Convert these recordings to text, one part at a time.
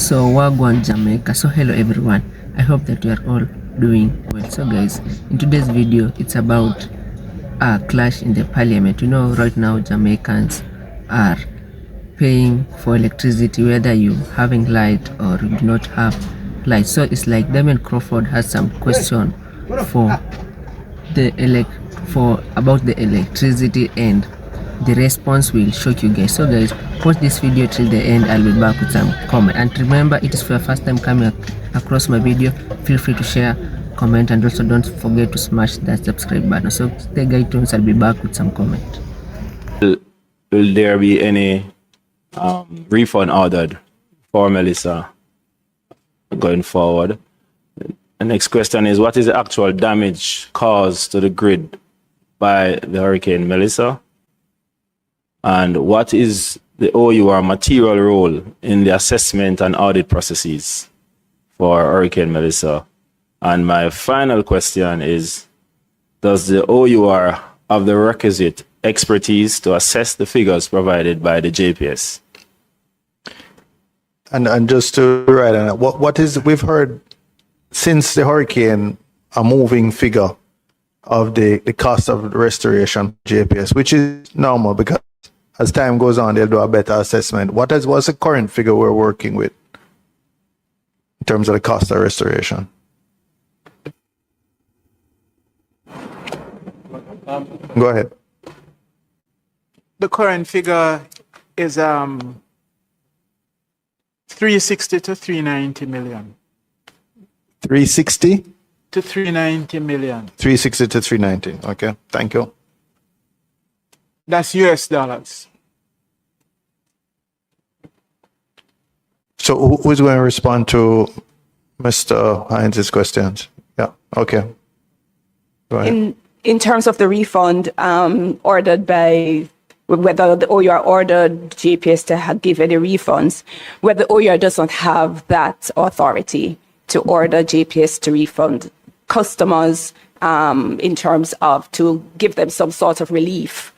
So Wagwan Jamaica. So hello everyone, I hope that you are all doing well. So guys, in today's video it's about a clash in the parliament. You know, right now Jamaicans are paying for electricity whether you having light or you do not have light. So it's like Damion Crawford has some question for about the electricity, and the response will shock you guys. So guys, watch this video till the end. I'll be back with some comment, and remember, it is for your first time coming across my video, feel free to share, comment, and also don't forget to smash that subscribe button. So stay guys tuned, I'll be back with some comment. Will there be any refund ordered for Melissa going forward? The next question is, what is the actual damage caused to the grid by the Hurricane Melissa? And what is the OUR material role in the assessment and audit processes for Hurricane Melissa? And my final question is, does the OUR have the requisite expertise to assess the figures provided by the JPS? And just to write on it, we've heard since the hurricane a moving figure of the cost of restoration JPS, which is normal because as time goes on, they'll do a better assessment. What's the current figure we're working with in terms of the cost of restoration? Go ahead. The current figure is 360 to 390 million. 360 to 390 million. 360 to 390. Okay, thank you. That's US dollars. So who's going to respond to Mr. Hines' questions? Yeah, okay. Go ahead. In terms of the refund ordered by, whether the OUR ordered GPS to give any refunds, whether OUR does not have that authority to order GPS to refund customers in terms of to give them some sort of relief.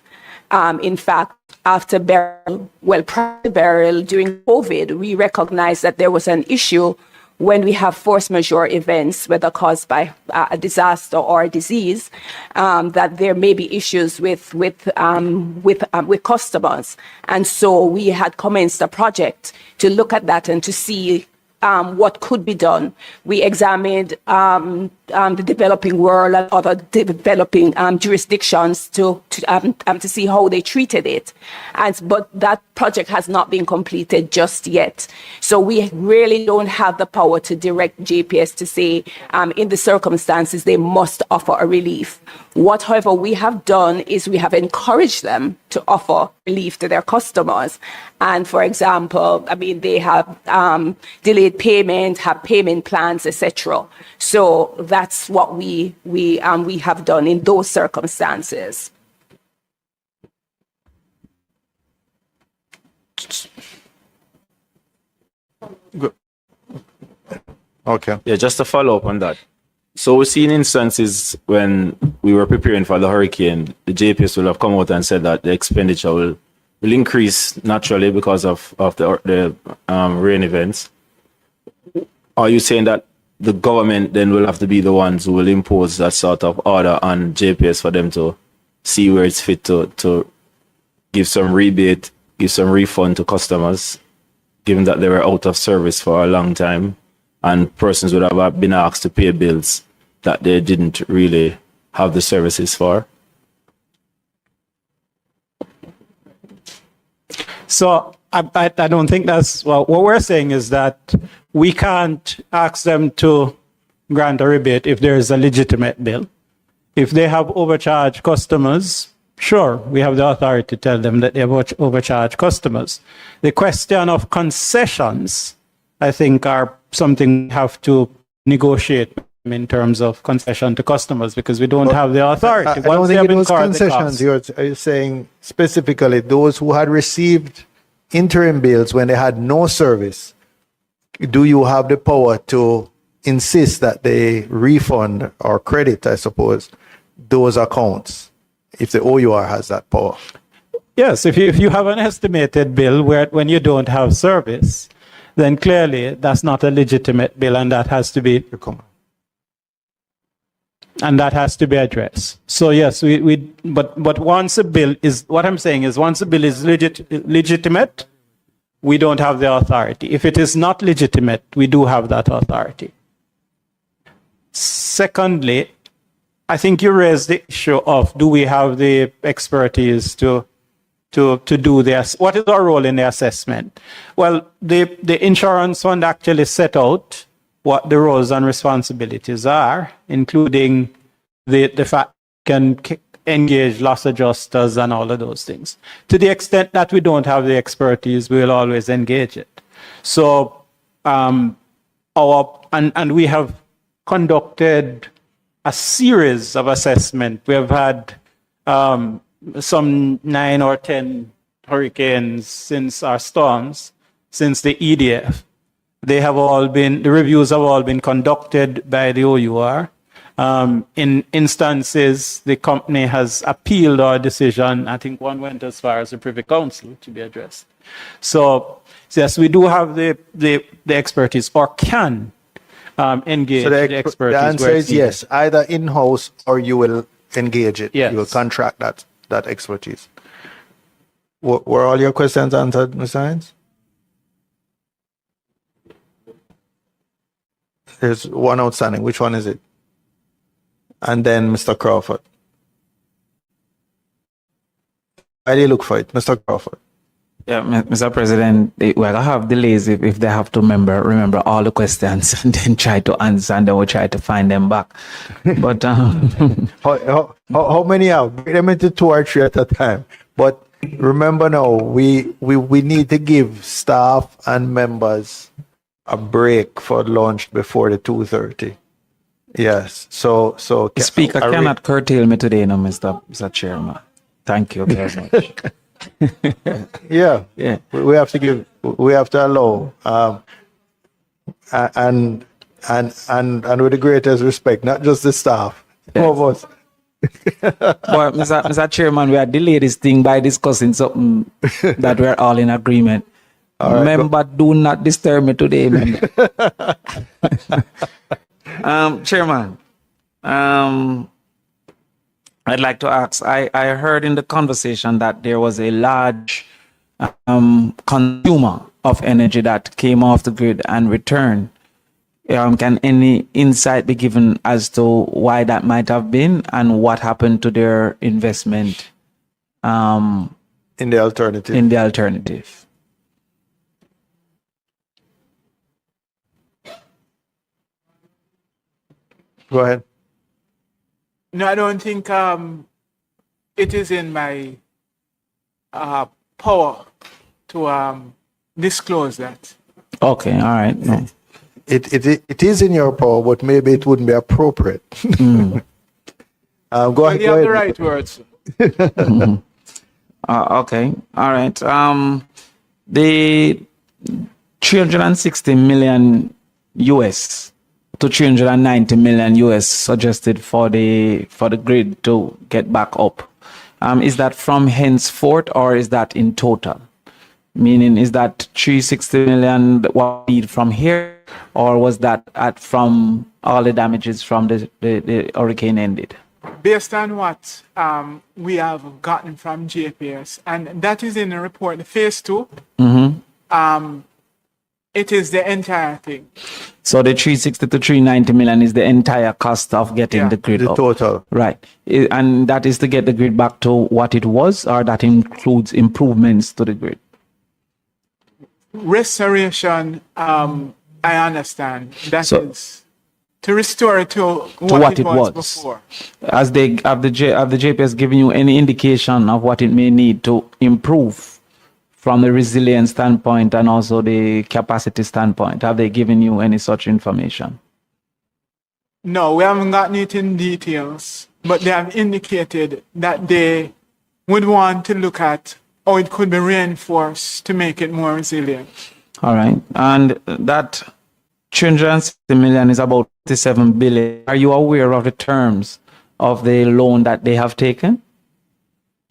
In fact, after burial, prior to burial during COVID, we recognized that there was an issue when we have force majeure events, whether caused by a disaster or a disease, that there may be issues with customers. And so we had commenced a project to look at that and to see what could be done. We examined the developing world and other developing jurisdictions to see how they treated it. But that project has not been completed just yet. So we really don't have the power to direct JPS to say, in the circumstances, they must offer a relief. What, however, we have done is we have encouraged them to offer relief to their customers. And for example, they have delayed payment, have payment plans, etc. So that's what we have done in those circumstances. Good. Okay. Yeah, just to follow up on that. So we've seen instances when we were preparing for the hurricane, the JPS will have come out and said that the expenditure will increase naturally because of the rain events. Are you saying that the government then will have to be the ones who will impose that sort of order on JPS for them to see where it's fit to give some rebate, give some refund to customers, given that they were out of service for a long time and persons would have been asked to pay bills that they didn't really have the services for? So I don't think that's, well, what we're saying is that we can't ask them to grant a rebate if there is a legitimate bill. If they have overcharged customers, sure, we have the authority to tell them that they have overcharged customers. The question of concessions, I think, are something we have to negotiate in terms of concession to customers because we don't have the authority. I don't think it was concessions. You're saying specifically those who had received interim bills when they had no service. Do you have the power to insist that they refund or credit, I suppose, those accounts if the OUR has that power? Yes, if you have an estimated bill when you don't have service, then clearly that's not a legitimate bill, and that has to be addressed. So yes, but once a bill is, what I'm saying is, once a bill is legitimate, we don't have the authority. If it is not legitimate, we do have that authority. Secondly, I think you raised the issue of, do we have the expertise to do this? What is our role in the assessment? Well, the insurance fund actually set out what the roles and responsibilities are, including the fact can engage loss adjusters and all of those things. To the extent that we don't have the expertise, we will always engage it. So and we have conducted a series of assessment. We have had some 9 or 10 hurricanes since our storms, since the EDF. The reviews have all been conducted by the OUR. In instances, the company has appealed our decision. I think one went as far as the Privy Council to be addressed. So yes, we do have the expertise, or can engage the expertise. The answer is yes, either in-house or you will engage it. Yes. You will contract that expertise. Were all your questions answered, Ms. Hines? There's one outstanding. Which one is it? And then Mr. Crawford. Why do you look for it, Mr. Crawford? Yeah, Mr. President, we're gonna have delays if they have to remember all the questions and then try to answer, and then we'll try to find them back. But how many have? Break them into 2 or 3 at a time. But remember now, we need to give staff and members a break for lunch before the 2:30. Yes. So the speaker cannot curtail me today, no, Mr. Chairman. Thank you very much. Yeah. Yeah. We have to allow, and with the greatest respect, not just the staff, all of us. Well, Mr. Chairman, we are delayed this thing by discussing something that we're all in agreement. Remember, do not disturb me today, member. Chairman, I'd like to ask, I heard in the conversation that there was a large consumer of energy that came off the grid and returned. Can any insight be given as to why that might have been and what happened to their investment in the alternative? Go ahead. No, I don't think it is in my power to disclose that. Okay, all right. No. It is in your power, but maybe it wouldn't be appropriate. Go ahead. You have the right words. Okay, all right. The 360 million US to 390 million US suggested for the grid to get back up. Is that from henceforth, or is that in total? Meaning, is that 360 million what we need from here, or was that from all the damages from the hurricane ended? Based on what we have gotten from JPS, and that is in the report, the phase 2, it is the entire thing. So the 360 to 390 million is the entire cost of getting the grid the up. total. Right. And that is to get the grid back to what it was, or that includes improvements to the grid? Restoration, I understand. That is to restore it to what it was before. Have the JPS given you any indication of what it may need to improve from the resilience standpoint and also the capacity standpoint? Have they given you any such information? No, we haven't gotten it in details, but they have indicated that they would want to look at how it could be reinforced to make it more resilient. All right. And that 360 million is about 57 billion. Are you aware of the terms of the loan that they have taken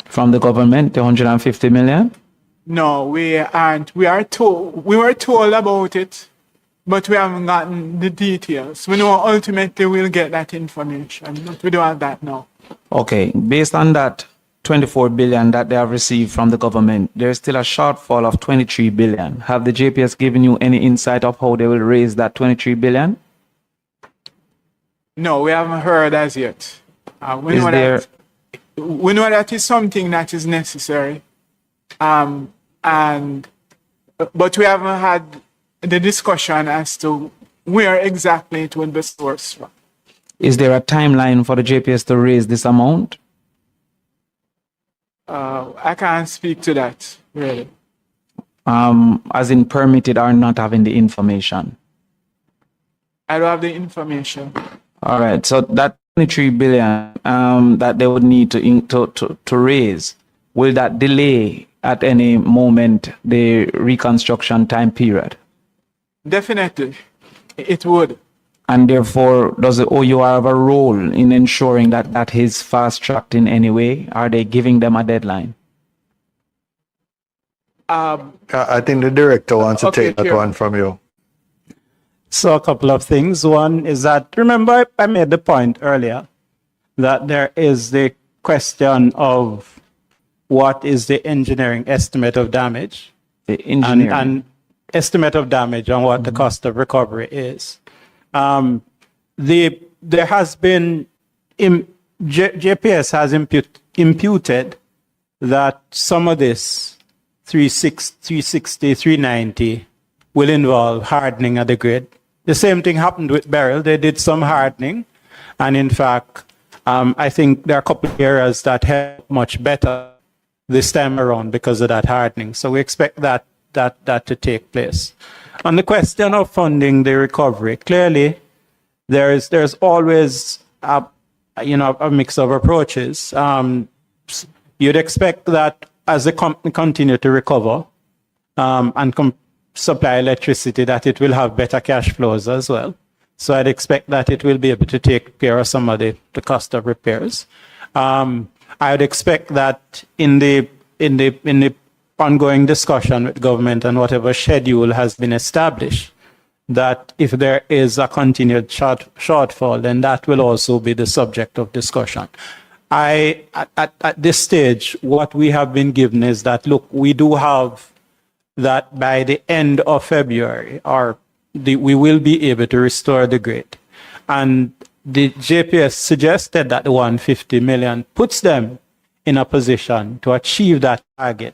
from the government, the 150 million? No, we aren't. We were told about it, but we haven't gotten the details. We know ultimately we'll get that information, but we don't have that now. Okay, based on that 24 billion that they have received from the government, there's still a shortfall of 23 billion. Have the JPS given you any insight of how they will raise that 23 billion? No, we haven't heard as yet. We Is know there- we know that is something that is necessary, but we haven't had the discussion as to where exactly it will be sourced from. Is there a timeline for the JPS to raise this amount? I can't speak to that, really. As in permitted or not having the information? I don't have the information. All right, so that 23 billion that they would need to raise, will that delay at any moment the reconstruction time period? Definitely, it would. And therefore, does the OUR have a role in ensuring that that is fast-tracked in any way? Are they giving them a deadline? I think the director wants to Okay, take that Chair. one from you. So a couple of things. One is that, remember, I made the point earlier that there is the question of what is the engineering estimate of damage The engineering. and estimate of damage and what the cost of recovery is. There has been, JPS has imputed that some of this 360, 390 will involve hardening of the grid. The same thing happened with Beryl. They did some hardening. And in fact, I think there are a couple of areas that help much better this time around because of that hardening. So we expect that to take place. On the question of funding the recovery, clearly there's always a mix of approaches. You'd expect that as the company continue to recover and supply electricity, that it will have better cash flows as well. So I'd expect that it will be able to take care of some of the cost of repairs. I would expect that in the ongoing discussion with government and whatever schedule has been established, that if there is a continued shortfall, then that will also be the subject of discussion. At this stage, what we have been given is that, look, we do have that by the end of February, we will be able to restore the grid. And the JPS suggested that the 150 million puts them in a position to achieve that target.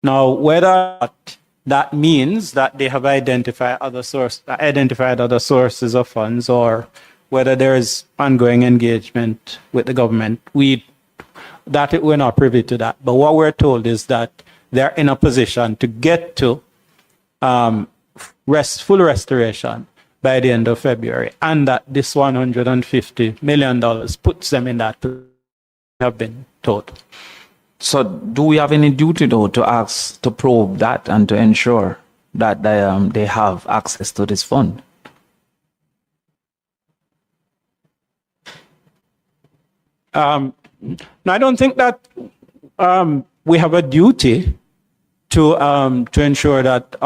Now, whether or not that means that they have identified other sources of funds, or whether there is ongoing engagement with the government, we're not privy to that. But what we're told is that they're in a position to get to full restoration by the end of February, and that this $150 million puts them in that position, have been told. So do we have any duty, though, to probe that and to ensure that they have access to this fund? No, I don't think that we have a duty to ensure that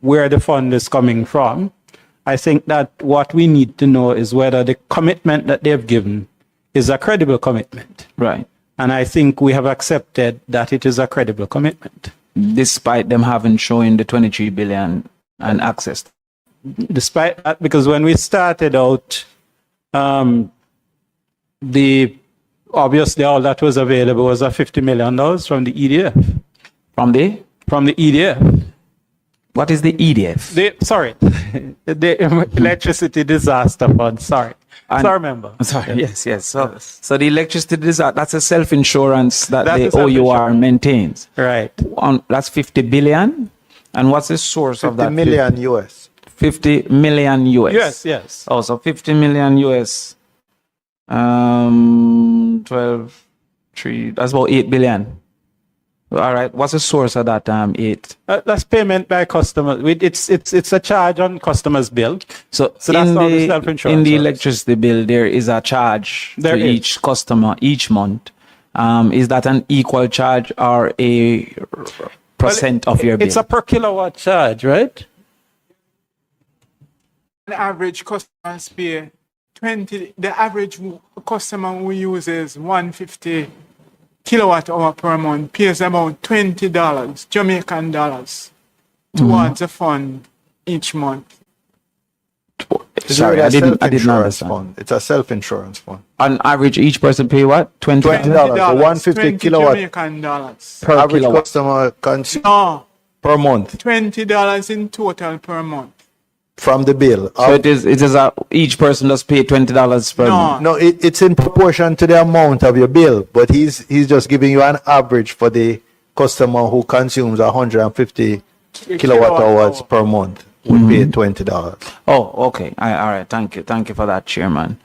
where the fund is coming from. I think that what we need to know is whether the commitment that they've given is a credible commitment. Right. And I think we have accepted that it is a credible commitment. Despite them having shown the 23 billion and access. Despite that, because when we started out, obviously all that was available was a $50 million from the EDF. From the EDF. What is the EDF? The Electricity Disaster Fund, sorry. So remember. Sorry, yes. So the electricity disaster, that's a self-insurance that That's the a self-insurance. OUR maintains. Right. That's 50 billion. And what's the source of 50 that? million US. 50 million US. Yes. Oh, so 50 million US. 12, 3, that's about 8 billion. All right. What's the source of that 8? That's payment by customers. It's a charge on customers' bill. So that's how the self-insurance in the works. electricity bill, there is a charge There to is. each customer each month. Is that an equal charge or a percent of your bill? It's a per kilowatt charge, right? On average, customers pay 20. The average customer who uses 150 kilowatt hour per month pays about $20 Jamaican dollars towards a fund each month. Sorry, I didn't Self-insurance understand. fund. It's a self-insurance fund. On average, each person pay what? $20 $20. The 150 20 kilowatt Jamaican dollars. per average kilowatt. customer consume No, per month $20 in total per month. from the bill. So it is each person does pay $20 per No. month. No, it's in proportion to the amount of your bill, but he's just giving you an average for the customer who consumes 150 kilowatt hours per month would pay $20. Oh, okay. All right. Thank you. Thank you for that, Chairman.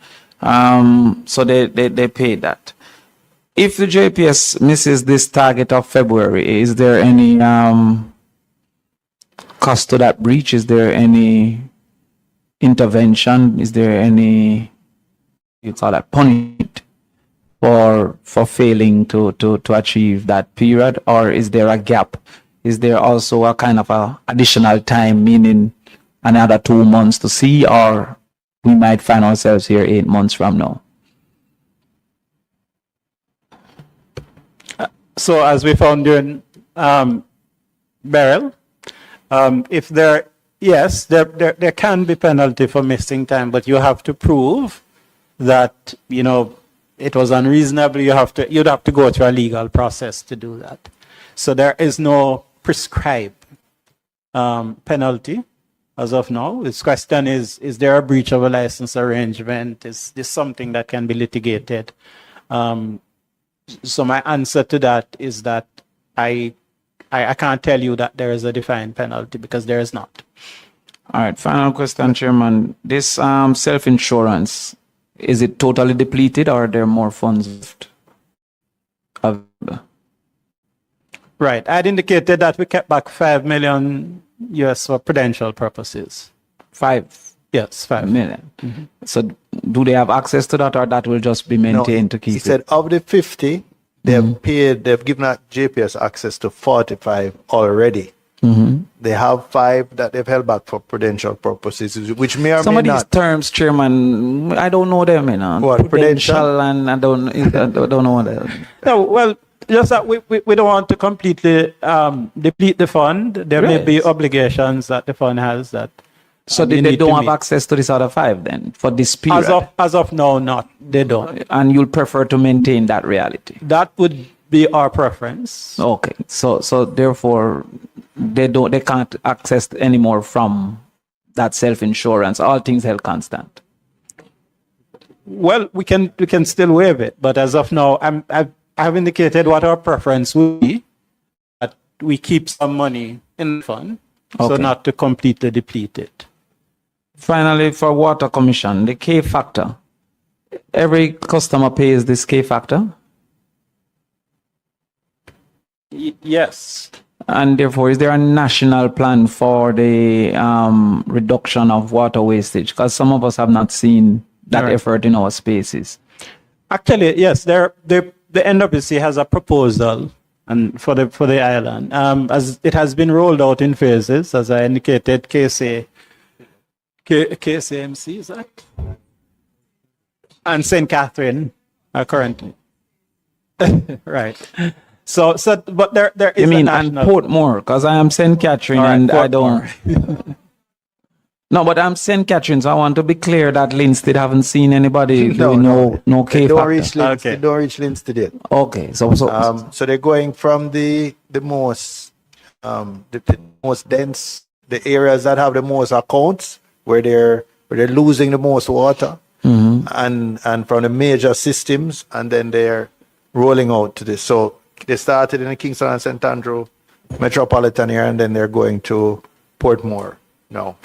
So they pay that. If the JPS misses this target of February, is there any cost to that breach? Is there any intervention? Is there any, you call that, punishment for failing to achieve that period? Or is there a gap? Is there also a kind of a additional time, meaning another 2 months to see, or we might find ourselves here 8 months from now? So as we found during Beryl, if there can be penalty for missing time, but you have to prove that, it was unreasonable. You'd have to go through a legal process to do that. So there is no prescribed penalty as of now. This question is there a breach of a license arrangement? Is this something that can be litigated? So my answer to that is that I can't tell you that there is a defined penalty, because there is not. All right, final question, Chairman. This self-insurance, is it totally depleted, or are there more funds left? Right. I'd indicated that we kept back $5 million US for prudential purposes. 5 Yes, 5 million. So do they have access to that, or that will just be maintained to keep He it? said of the 50, they've given that JPS access to 45 already. They have 5 that they've held back for prudential purposes, which may or Some may of these not. terms, Chairman, I don't know them, What, prudential? and I don't know what they are. No, well, just that we don't want to completely deplete the fund. There may be Right. obligations that the fund has that. So you they need to don't have meet. access to this other 5 then for this period, As of now, not. They don't. and you'll prefer to maintain that reality. That would be our preference. Okay, so therefore they can't access any more from that self-insurance. All things held constant. Well, we can still waive it, but as of now, I've indicated what our preference would be. That we keep some money in the fund, so Okay. not to completely deplete it. Finally, for water commission, the K factor. Every customer pays this K factor, Yes. and therefore, is there a national plan for the reduction of water wastage? Because some of us have not seen that Right. effort in our spaces. Actually, yes, the NWC has a proposal and for the island. As it has been rolled out in phases, as I indicated, KCMC, is that? And St. Catherine are currently. Right. So, but there is You mean a and national. Portmore? Because I am St. Catherine, All right, and I Portmore. don't. No, but I'm St. Catherine, so I want to be clear that Linstead haven't seen anity doing no K They don't factor. reach Linz, Okay. they don't reach Linstead yet. Okay, so So they're going from the most dense, the areas that have the most accounts, where they're losing the most water, and from the major systems, and then they're rolling out to this. So they started in the Kingston and St. Andrew metropolitan area, and then they're going to Portmore now.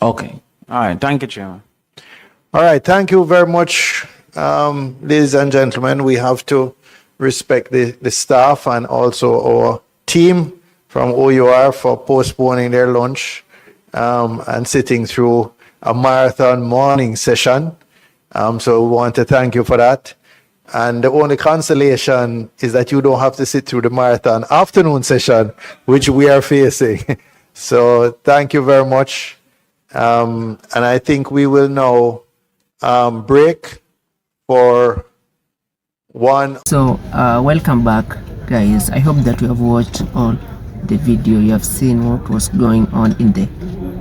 okay. All right. Thank you, Chairman. All right, thank you very much, ladies and gentlemen. We have to respect the staff and also our team from OUR for postponing their lunch and sitting through a marathon morning session. So we want to thank you for that. And the only consolation is that you don't have to sit through the marathon afternoon session, which we are facing. So thank you very much. And I think we will now break for one. So welcome back, guys. I hope that you have watched all the video. You have seen what was going on in the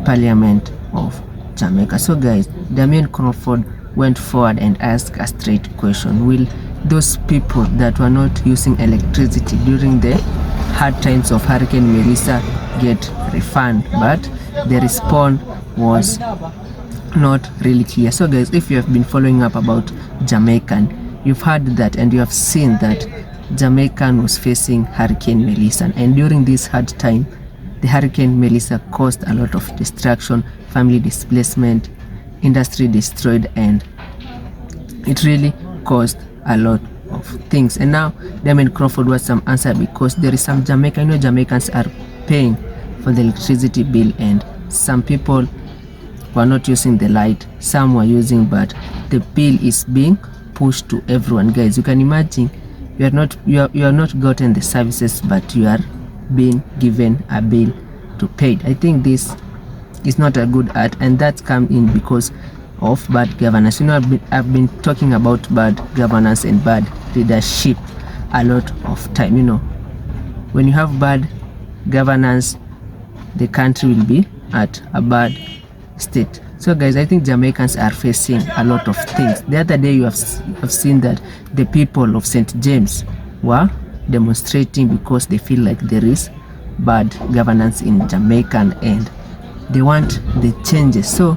Parliament of Jamaica. So guys, Damion Crawford went forward and asked a straight question: will those people that were not using electricity during the hard times of Hurricane Melissa get refund? But the response was not really clear. So guys, if you have been following up about Jamaican, you've heard that and you have seen that Jamaican was facing Hurricane Melissa, and during this hard time, the Hurricane Melissa caused a lot of destruction, family displacement, industry destroyed, and it really caused a lot of things. And now Damion Crawford was some answer, because there is some Jamaicans are paying for the electricity bill, and some people were not using the light, some were using, but the bill is being pushed to everyone. Guys, you can imagine you are not gotten the services, but you are being given a bill to pay. I think this is not a good art, and that's come in because of bad governance. You know, I've been talking about bad governance and bad leadership a lot of time. You know, when you have bad governance, the country will be at a bad state. So guys, I think Jamaicans are facing a lot of things. The other day you have seen that the people of St. James were demonstrating because they feel like there is bad governance in Jamaica and they want the changes. So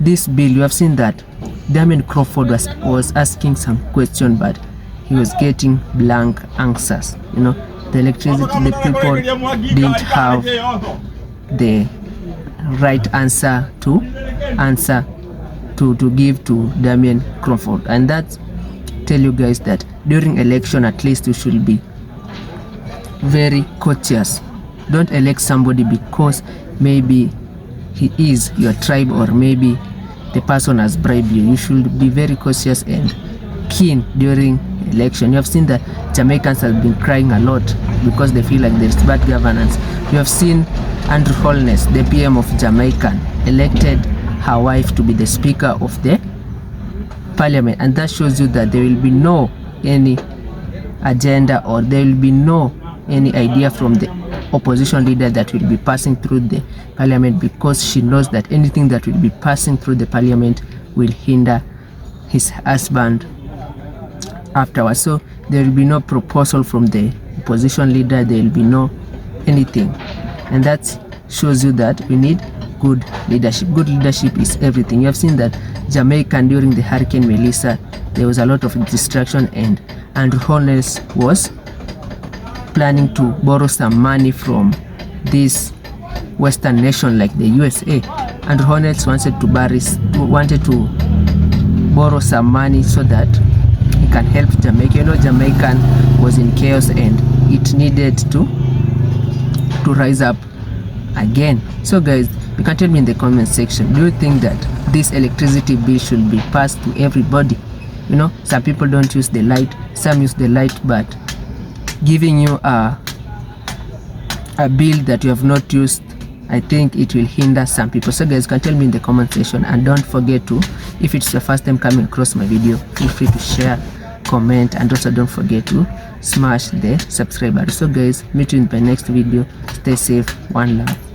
this bill, you have seen that Damion Crawford was asking some question, but he was getting blank answers. You know, the electricity, the people didn't have the right answer to give to Damion Crawford. And that tell you guys that during election, at least you should be very cautious. Don't elect somebody because maybe he is your tribe, or maybe the person has bribed you. You should be very cautious and keen during election. You have seen that Jamaicans have been crying a lot because they feel like there's bad governance. You have seen Andrew Holness, the PM of Jamaica, elected her wife to be the Speaker of the Parliament, and that shows you that there will be no any agenda, or there will be no any idea from the opposition leader that will be passing through the Parliament, because she knows that anything that will be passing through the Parliament will hinder his husband afterwards. So there will be no proposal from the opposition leader, there will be no anything, and that shows you that we need good leadership. Good leadership is everything. You have seen that Jamaican during the Hurricane Melissa, there was a lot of distraction, and Andrew Holness was planning to borrow some money from this Western nation like the USA. Andrew Holness wanted to borrow some money so that he can help Jamaica. You know, Jamaican was in chaos and it needed to rise up again. So guys, you can tell me in the comment section, do you think that this electricity bill should be passed to everybody? You know, some people don't use the light, some use the light, but giving you a bill that you have not used, I think it will hinder some people. So guys, you can tell me in the comment section, and don't forget to, if it's your first time coming across my video, feel free to share, comment, and also don't forget to smash the subscribe button. So guys, meet you in the next video. Stay safe. One love.